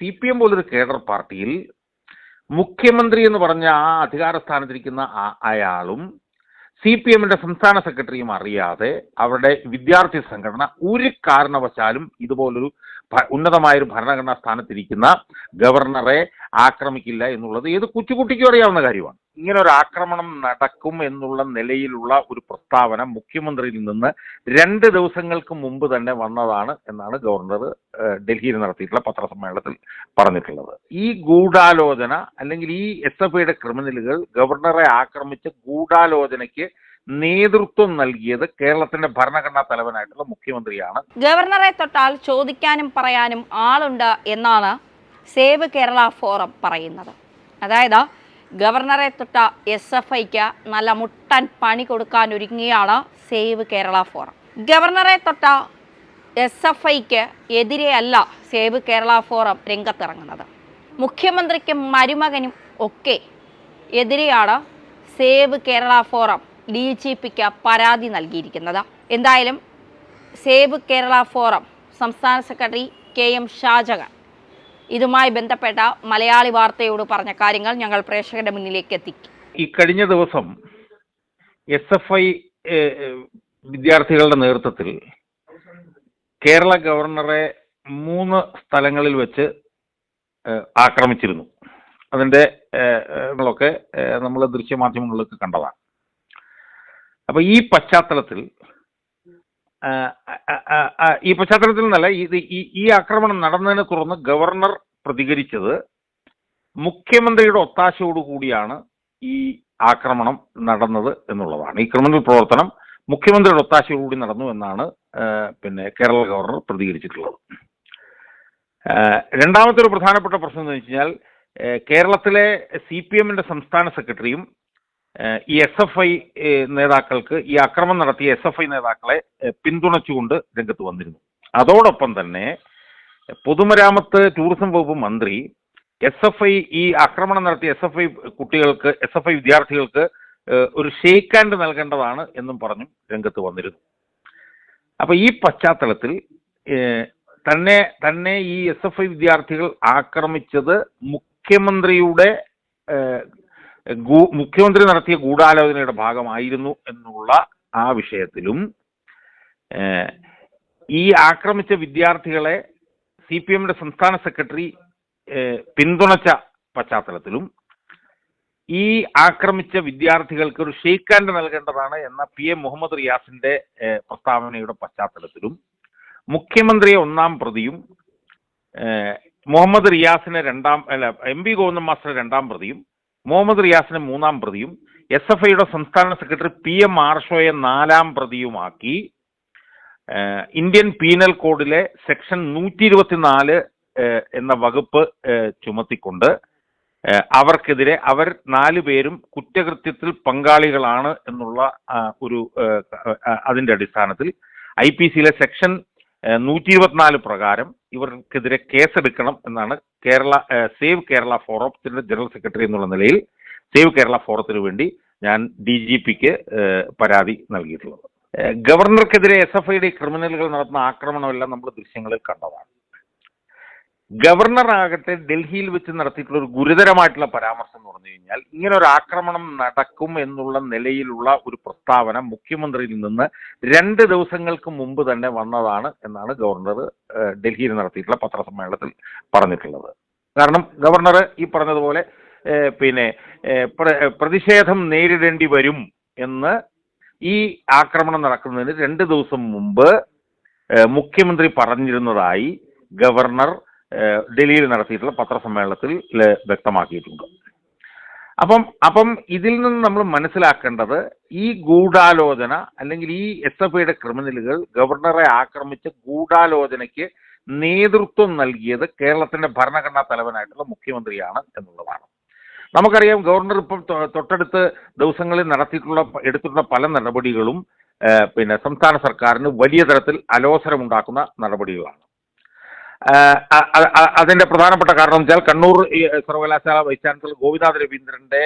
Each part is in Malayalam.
CPM പോലൊരു കേഡർ പാർട്ടിയിൽ മുഖ്യമന്ത്രി എന്ന് പറഞ്ഞ ആ അധികാര സ്ഥാനത്തിരിക്കുന്ന അയാളും CPMന്റെ സംസ്ഥാന സെക്രട്ടറിയും അറിയാതെ അവരുടെ വിദ്യാർത്ഥി സംഘടന ഒരു കാരണവശാലും ഇതുപോലൊരു ഉന്നതമായൊരു ഭരണഘടനാ സ്ഥാനത്തിരിക്കുന്ന ഗവർണറെ ആക്രമിക്കില്ല എന്നുള്ളത് ഏത് കൊച്ചുകുട്ടിക്കും അറിയാവുന്ന കാര്യമാണ്. ഇങ്ങനെ ഒരു ആക്രമണം നടക്കും എന്നുള്ള നിലയിലുള്ള ഒരു പ്രസ്താവന മുഖ്യമന്ത്രിയിൽ നിന്ന് 2 ദിവസങ്ങൾക്ക് മുമ്പ് തന്നെ വന്നതാണ് എന്നാണ് ഗവർണർ ഡൽഹിയിൽ നടത്തിയിട്ടുള്ള പത്രസമ്മേളനത്തിൽ പറഞ്ഞിട്ടുള്ളത്. ഈ ഗൂഢാലോചന അല്ലെങ്കിൽ ഈ SFIയുടെ ക്രിമിനലുകൾ ഗവർണറെ ആക്രമിച്ച ഗൂഢാലോചനയ്ക്ക് നേതൃത്വം നൽകിയത് കേരളത്തിന്റെ ഭരണഘടനാ തലവനായിട്ടുള്ള മുഖ്യമന്ത്രിയാണ്. ഗവർണറെ തൊട്ടാൽ ചോദിക്കാനും പറയാനും ആളുണ്ട് എന്നാണ് സേവ് കേരള ഫോറം പറയുന്നത്. അതായത് ഗവർണറെ തൊട്ട SFIക്ക് നല്ല മുട്ടൻ പണി കൊടുക്കാൻ ഒരുങ്ങിയാണ് സേവ് കേരള ഫോറം. ഗവർണറെ തൊട്ട SFIക്ക് എതിരെയല്ല സേവ് കേരള ഫോറം രംഗത്തിറങ്ങുന്നത്. മുഖ്യമന്ത്രിക്കും മരുമകനും ഒക്കെ എതിരെയാണ് സേവ് കേരള ഫോറം DGPക്ക് പരാതി നൽകിയിരിക്കുന്നത്. എന്തായാലും സേവ് കേരള ഫോറം സംസ്ഥാന സെക്രട്ടറി KM ഷാജഹാൻ ഇതുമായി ബന്ധപ്പെട്ട മലയാളി വാർത്തയോട് പറഞ്ഞ കാര്യങ്ങൾ ഞങ്ങൾ പ്രേക്ഷകരുടെ മുന്നിലേക്ക് എത്തിക്കും. ഈ കഴിഞ്ഞ ദിവസം SFI വിദ്യാർത്ഥികളുടെ നേതൃത്വത്തിൽ കേരള ഗവർണറെ 3 സ്ഥലങ്ങളിൽ വെച്ച് ആക്രമിച്ചിരുന്നു. അതിൻ്റെ ങ്ങളൊക്കെ നമ്മൾ ദൃശ്യമാധ്യമങ്ങളിലൊക്കെ കണ്ടതാണ്. അപ്പൊ ഈ പശ്ചാത്തലത്തിൽ നിന്നല്ല, ഈ ആക്രമണം നടന്നതിനെ തുടർന്ന് ഗവർണർ പ്രതികരിച്ചത് മുഖ്യമന്ത്രിയുടെ ഒത്താശയോടുകൂടിയാണ് ഈ ആക്രമണം നടന്നത് എന്നുള്ളതാണ്. ഈ ക്രിമിനൽ പ്രവർത്തനം മുഖ്യമന്ത്രിയുടെ ഒത്താശയോടുകൂടി നടന്നു എന്നാണ് കേരള ഗവർണർ പ്രതികരിച്ചിട്ടുള്ളത്. രണ്ടാമത്തെ ഒരു പ്രധാനപ്പെട്ട പ്രശ്നം എന്ന് വെച്ച് കഴിഞ്ഞാൽ കേരളത്തിലെ CPMന്റെ സംസ്ഥാന സെക്രട്ടറിയും ഈ SFI നേതാക്കൾക്ക്, ഈ ആക്രമണം നടത്തിയ SFI നേതാക്കളെ പിന്തുണച്ചുകൊണ്ട് രംഗത്ത് വന്നിരുന്നു. അതോടൊപ്പം തന്നെ പൊതുമരാമത്ത് ടൂറിസം വകുപ്പ് മന്ത്രി SFI ഈ ആക്രമണം നടത്തിയ SFI വിദ്യാർത്ഥികൾക്ക് ഒരു ഷേക്ക് ഹാൻഡ് നൽകേണ്ടതാണ് എന്നും പറഞ്ഞും രംഗത്ത് വന്നിരുന്നു. അപ്പൊ ഈ പശ്ചാത്തലത്തിൽ തന്നെ ഈ SFI വിദ്യാർത്ഥികൾ ആക്രമിച്ചത് മുഖ്യമന്ത്രി നടത്തിയ ഗൂഢാലോചനയുടെ ഭാഗമായിരുന്നു എന്നുള്ള ആ വിഷയത്തിലും ഈ ആക്രമിച്ച വിദ്യാർത്ഥികളെ CPMന്റെ സംസ്ഥാന സെക്രട്ടറി പിന്തുണച്ച പശ്ചാത്തലത്തിലും ഈ ആക്രമിച്ച വിദ്യാർത്ഥികൾക്ക് ഒരു ഷേക്ക് ഹാൻഡ് നൽകേണ്ടതാണ് എന്ന PM മുഹമ്മദ് റിയാസിന്റെ പ്രസ്താവനയുടെ പശ്ചാത്തലത്തിലും മുഖ്യമന്ത്രിയെ 1-ാം പ്രതിയും മുഹമ്മദ് റിയാസിനെ MB ഗോവിന്ദൻ മാസ്റ്റർ 2-ാം പ്രതിയും മുഹമ്മദ് റിയാസിനെ 3-ാം പ്രതിയും SFIയുടെ സംസ്ഥാന സെക്രട്ടറി PM ആർഷോയെ 4-ാം പ്രതിയുമാക്കി ഇന്ത്യൻ പീനൽ കോഡിലെ സെക്ഷൻ 124 എന്ന വകുപ്പ് ചുമത്തിക്കൊണ്ട് അവർക്കെതിരെ അവർ 4 പേരും കുറ്റകൃത്യത്തിൽ പങ്കാളികളാണ് എന്നുള്ള ഒരു അതിന്റെ അടിസ്ഥാനത്തിൽ IPCയിലെ സെക്ഷൻ 124 പ്രകാരം ഇവർക്കെതിരെ കേസെടുക്കണം എന്നാണ് സേവ് കേരള ഫോറത്തിന്റെ ജനറൽ സെക്രട്ടറി എന്നുള്ള നിലയിൽ സേവ് കേരള ഫോറത്തിന് വേണ്ടി ഞാൻ DGPക്ക് പരാതി നൽകിയിട്ടുള്ളത്. ഗവർണർക്കെതിരെ SFIയുടെ ക്രിമിനലുകൾ നടത്തുന്ന ആക്രമണമെല്ലാം നമ്മൾ ദൃശ്യങ്ങളിൽ കണ്ടതാണ്. ഗവർണർ ആകട്ടെ ഡൽഹിയിൽ വെച്ച് നടത്തിയിട്ടുള്ള ഒരു ഗുരുതരമായിട്ടുള്ള പരാമർശം എന്ന് പറഞ്ഞു കഴിഞ്ഞാൽ ഇങ്ങനെ ഒരു ആക്രമണം നടക്കും എന്നുള്ള നിലയിലുള്ള ഒരു പ്രസ്താവന മുഖ്യമന്ത്രിയിൽ നിന്ന് 2 ദിവസങ്ങൾക്ക് മുമ്പ് തന്നെ വന്നതാണ് എന്നാണ് ഗവർണർ ഡൽഹിയിൽ നടത്തിയിട്ടുള്ള പത്രസമ്മേളനത്തിൽ പറഞ്ഞിട്ടുള്ളത്. കാരണം ഗവർണർ ഈ പറഞ്ഞതുപോലെ പ്രതിഷേധം നേരിടേണ്ടി വരും എന്ന് ഈ ആക്രമണം നടക്കുന്നതിന് 2 ദിവസം മുമ്പ് മുഖ്യമന്ത്രി പറഞ്ഞിരുന്നതായി ഗവർണർ ഡൽഹിയിൽ നടത്തിയിട്ടുള്ള പത്രസമ്മേളനത്തിൽ വ്യക്തമാക്കിയിട്ടുണ്ട്. അപ്പം ഇതിൽ നിന്ന് നമ്മൾ മനസ്സിലാക്കേണ്ടത് ഈ ഗൂഢാലോചന അല്ലെങ്കിൽ ഈ SFIയുടെ ക്രിമിനലുകൾ ഗവർണറെ ആക്രമിച്ച ഗൂഢാലോചനയ്ക്ക് നേതൃത്വം നൽകിയത് കേരളത്തിന്റെ ഭരണഘടനാ തലവനായിട്ടുള്ള മുഖ്യമന്ത്രിയാണ് എന്നുള്ളതാണ്. നമുക്കറിയാം ഗവർണർ ഇപ്പം തൊട്ടടുത്ത ദിവസങ്ങളിൽ എടുത്തിട്ടുള്ള പല നടപടികളും സംസ്ഥാന സർക്കാരിന് വലിയ തരത്തിൽ അലോസരമുണ്ടാക്കുന്ന നടപടികളാണ്. അതിന്റെ പ്രധാനപ്പെട്ട കാരണം വെച്ചാൽ കണ്ണൂർ സർവകലാശാല വൈസ് ചാൻസലർ ഗോപിനാഥ് രവീന്ദ്രന്റെ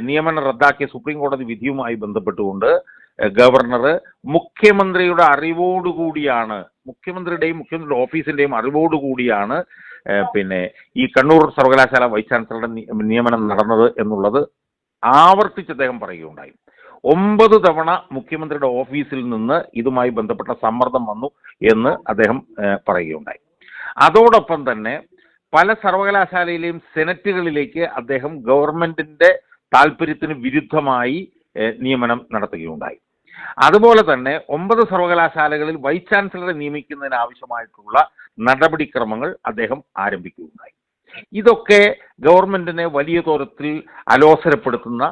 നിയമനം റദ്ദാക്കിയ സുപ്രീം കോടതി വിധിയുമായി ബന്ധപ്പെട്ടുകൊണ്ട് ഗവർണർ മുഖ്യമന്ത്രിയുടെ അറിവോടുകൂടിയാണ്, മുഖ്യമന്ത്രിയുടെ ഓഫീസിന്റെയും അറിവോടുകൂടിയാണ് പിന്നെ ഈ കണ്ണൂർ സർവകലാശാല വൈസ് ചാൻസലറുടെ നിയമനം നടന്നത് എന്നുള്ളത് ആവർത്തിച്ച് അദ്ദേഹം പറയുകയുണ്ടായി. 9 തവണ മുഖ്യമന്ത്രിയുടെ ഓഫീസിൽ നിന്ന് ഇതുമായി ബന്ധപ്പെട്ട സമ്മർദ്ദം വന്നു എന്ന് അദ്ദേഹം പറയുകയുണ്ടായി. അതോടൊപ്പം തന്നെ പല സർവകലാശാലയിലെയും സെനറ്റുകളിലേക്ക് അദ്ദേഹം ഗവൺമെന്റിന്റെ താല്പര്യത്തിന് വിരുദ്ധമായി നിയമനം നടത്തുകയുണ്ടായി. അതുപോലെ തന്നെ 9 സർവകലാശാലകളിൽ വൈസ് ചാൻസലറെ നിയമിക്കുന്നതിന് ആവശ്യമായിട്ടുള്ള നടപടിക്രമങ്ങൾ അദ്ദേഹം ആരംഭിക്കുകയുണ്ടായി. ഇതൊക്കെ ഗവൺമെന്റിനെ വലിയ തോതിൽ അലോസരപ്പെടുത്തുന്ന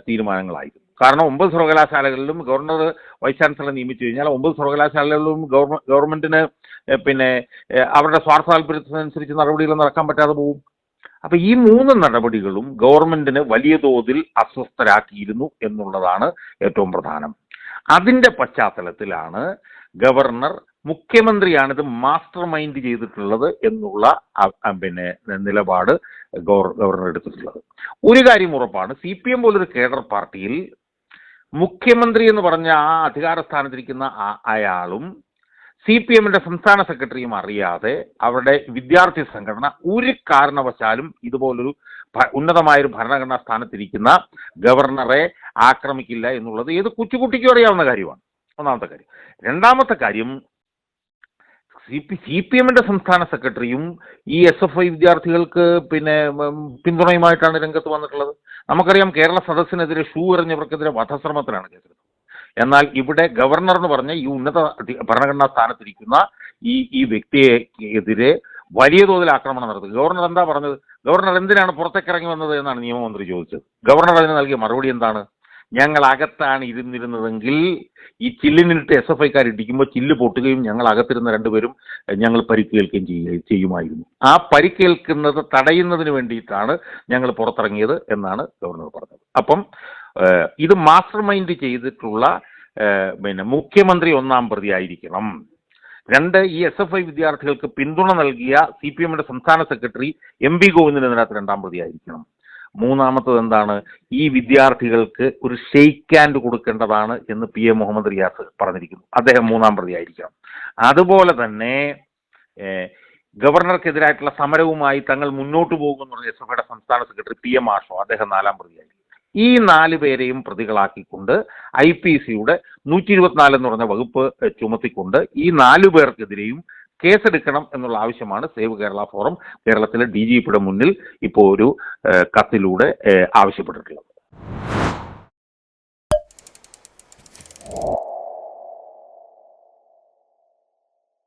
തീരുമാനങ്ങളായിരുന്നു. കാരണം 9 സർവകലാശാലകളിലും ഗവർണർ വൈസ് ചാൻസലറെ നിയമിച്ചു കഴിഞ്ഞാൽ 9 സർവകലാശാലകളിലും ഗവൺമെന്റിന് പിന്നെ അവരുടെ സ്വാർത്ഥ താല്പര്യത്തിനനുസരിച്ച് നടപടികൾ നടക്കാൻ പറ്റാതെ പോകും. അപ്പൊ ഈ 3 നടപടികളും ഗവൺമെന്റിന് വലിയ തോതിൽ അസ്വസ്ഥരാക്കിയിരുന്നു എന്നുള്ളതാണ് ഏറ്റവും പ്രധാനം. അതിന്റെ പശ്ചാത്തലത്തിലാണ് ഗവർണർ മുഖ്യമന്ത്രിയാണിത് മാസ്റ്റർ മൈൻഡ് ചെയ്തിട്ടുള്ളത് എന്നുള്ള പിന്നെ നിലപാട് ഗവർണർ എടുത്തിട്ടുള്ളത്. ഒരു കാര്യം ഉറപ്പാണ്, CPM പോലൊരു കേഡർ പാർട്ടിയിൽ മുഖ്യമന്ത്രി എന്ന് പറഞ്ഞ ആ അധികാര സ്ഥാനത്തിരിക്കുന്ന അയാളും CPMന്റെ സംസ്ഥാന സെക്രട്ടറിയും അറിയാതെ അവരുടെ വിദ്യാർത്ഥി സംഘടന ഒരു കാരണവശാലും ഇതുപോലൊരു ഉന്നതമായൊരു ഭരണഘടനാ സ്ഥാനത്തിരിക്കുന്ന ഗവർണറെ ആക്രമിക്കില്ല എന്നുള്ളത് ഏത് കൊച്ചുകുട്ടിക്കും അറിയാവുന്ന കാര്യമാണ്. ഒന്നാമത്തെ കാര്യം. രണ്ടാമത്തെ കാര്യം, CPMന്റെ സംസ്ഥാന സെക്രട്ടറിയും ഈ SFI വിദ്യാർത്ഥികൾക്ക് പിന്നെ പിന്തുണയുമായിട്ടാണ് രംഗത്ത് വന്നിട്ടുള്ളത്. നമുക്കറിയാം, കേരള സദസ്സിനെതിരെ ഷൂ എറിഞ്ഞവർക്കെതിരെ വധശ്രമത്തിലാണ് കേസെടുത്തത്. എന്നാൽ ഇവിടെ ഗവർണർ എന്ന് പറഞ്ഞ ഈ ഉന്നത ഭരണഘടനാ സ്ഥാനത്തിരിക്കുന്ന ഈ വ്യക്തിയെതിരെ വലിയ തോതിൽ ആക്രമണം നടത്തുക. ഗവർണർ എന്താ പറഞ്ഞത്? ഗവർണർ എന്തിനാണ് പുറത്തേക്ക് ഇറങ്ങി വന്നത് എന്നാണ് നിയമമന്ത്രി ചോദിച്ചത്. ഗവർണർ അതിന് നൽകിയ മറുപടി എന്താണ്? ഞങ്ങൾ അകത്താണ് ഇരുന്നിരുന്നതെങ്കിൽ ഈ ചില്ലിനിട്ട് SFIക്കാർ ഇടിക്കുമ്പോൾ ചില്ല് പൊട്ടുകയും ഞങ്ങൾ അകത്തിരുന്ന 2 പേരും ഞങ്ങൾ പരിക്കേൽക്കുകയും ചെയ്യുമായിരുന്നു. ആ പരിക്കേൽക്കുന്നത് തടയുന്നതിന് വേണ്ടിയിട്ടാണ് ഞങ്ങൾ പുറത്തിറങ്ങിയത് എന്നാണ് ഗവർണർ പറഞ്ഞത്. അപ്പം ഇത് മാസ്റ്റർ മൈൻഡ് ചെയ്തിട്ടുള്ള പിന്നെ മുഖ്യമന്ത്രി 1-ാം പ്രതി ആയിരിക്കണം. 2, ഈ SFI വിദ്യാർത്ഥികൾക്ക് പിന്തുണ നൽകിയ CPMന്റെ സംസ്ഥാന സെക്രട്ടറി MB ഗോവിന്ദൻ ഇതിനകത്ത് 2-ാം പ്രതി ആയിരിക്കണം. മൂന്നാമത്തത് എന്താണ്? ഈ വിദ്യാർത്ഥികൾക്ക് ഒരു ഷെയ്ക്ക് ഹാൻഡ് കൊടുക്കേണ്ടതാണ് എന്ന് PA മുഹമ്മദ് റിയാസ് പറഞ്ഞിരിക്കുന്നു. അദ്ദേഹം 3-ാം പ്രതി ആയിരിക്കണം. അതുപോലെ തന്നെ ഗവർണർക്കെതിരായിട്ടുള്ള സമരവുമായി തങ്ങൾ മുന്നോട്ട് പോകുമെന്ന് പറഞ്ഞ SFIയുടെ സംസ്ഥാന സെക്രട്ടറി PM ആഷോ, അദ്ദേഹം 4-ാം പ്രതിയായിരിക്കും. ഈ 4 പേരെയും പ്രതികളാക്കിക്കൊണ്ട് IPCയുടെ 124 എന്ന് പറഞ്ഞ വകുപ്പ് ചുമത്തിക്കൊണ്ട് ഈ 4 പേർക്കെതിരെയും കേസെടുക്കണം എന്നുള്ള ആവശ്യമാണ് സേവ് കേരള ഫോറം കേരളത്തിലെ DGPയുടെ മുന്നിൽ ഇപ്പോൾ ഒരു കത്തിലൂടെ ആവശ്യപ്പെട്ടിട്ടുള്ളത്.